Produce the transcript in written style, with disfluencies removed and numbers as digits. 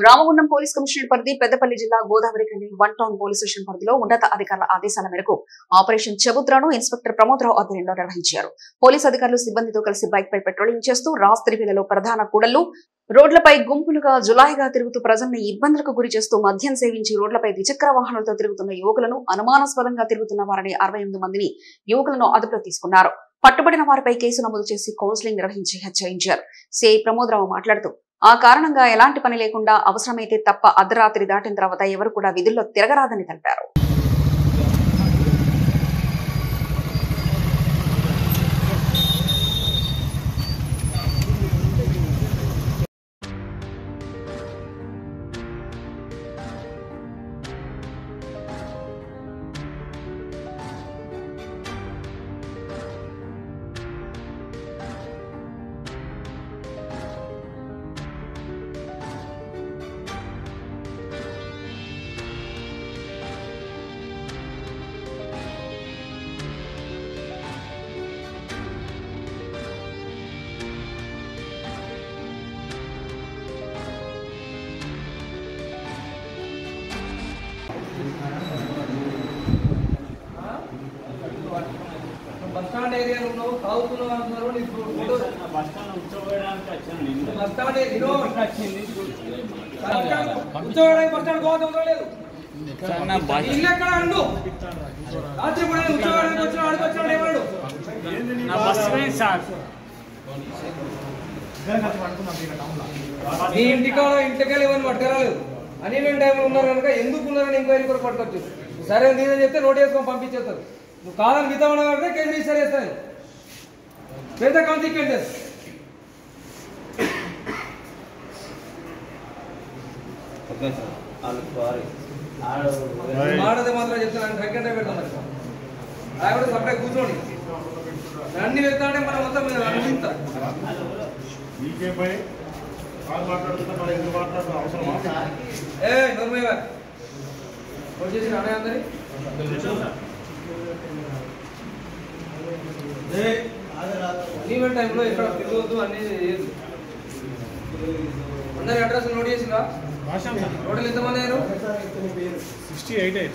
Ramagundam police commissioner పరిధి పెద్దపల్లి జిల్లా Godavari Khani 1 town police station పరిధిలో ఉన్నత అధికారుల ఆదేశాల మేరకు ఆపరేషన్ చెబుత్రాను ఇన్స్పెక్టర్ ప్రమోదరావు ఆధ్వర్యంలో నిర్వహించారు. పోలీస్ అధికారులు సిబ్బందితో కలిసి బైక్ పై పెట్రోలింగ్ చేస్తూ రాత్రి వేళలో ప్రధాన కూడళ్లు రోడ్లపై గుంపులుగా జులాయిగా తిరుగుతూ ప్రజల్ని ఇబ్బందులకు గురి చేస్తూ మద్యం సేవించి రోడ్లపై ద్విచక్ర వాహనాలతో తిరుగుతున్న యువకులను అనుమానాస్పదంగా తిరుగుతున్న వారిని 68 మందిని యువకులను అదుపులో తీసుకున్నారు. పట్టుబడిన వారిపై కేసు నమోదు చేసి కౌన్సిలింగ్ నిర్వహించి హెచ్చరించారు. సిఐ ప్రమోదరావు మాట్లాడుతూ ఆ కారణంగా ఎలాంటి పని లేకుండా అవసరమైతే తప్ప అర్ధరాత్రి దాటిన తర్వాత ఎవరు కూడా విధుల్లో తిరగరాదని తెలిపారు. బస్ స్టాండ్ ఏరియాలో ఉన్నావు తాగుతున్నావు అంటున్నారు. బస్ స్టాండ్ కూర్చోవడానికి బస్ స్టాండ్ పోవడం లేదు. ఇల్లు ఎక్కడ అండు రాత్రి కూడా కూర్చోవడానికి వచ్చిన ఆడికి వచ్చాడు ఏమన్నాడు నీ ఇంటికెళ్ళి ఇవన్నీ పట్టుకురాలేదు అని నేను టైంలో ఉన్నారు కనుక ఎందుకు ఉన్నారని ఎంక్వైరీ కూడా పట్టుకొచ్చు. సరే నేనే చెప్తే నోట్ వేసుకొని పంపించేస్తారు. నువ్వు కాదని మిగతా ఉండకపోతే కేసు రిజిస్టర్ చేస్తాను. పెద్ద కాన్సిక్వెన్సెస్ మాటది మాత్రం చెప్తాను. సెకండ్ టైం పెడతాం అది కూడా సపరేట్ కూర్చోండి. అన్ని పెడతా అంటే మనం మొత్తం అనుకుంటాం. వచ్చేసి అనే అందరి ఈవెంట్ టైంలో ఇక్కడ తిరగవద్దు అనేది లేదు. అందరి అడ్రస్ నోట్ చేసిందా? టోటల్ ఎంతమంది అయ్యారు? 68.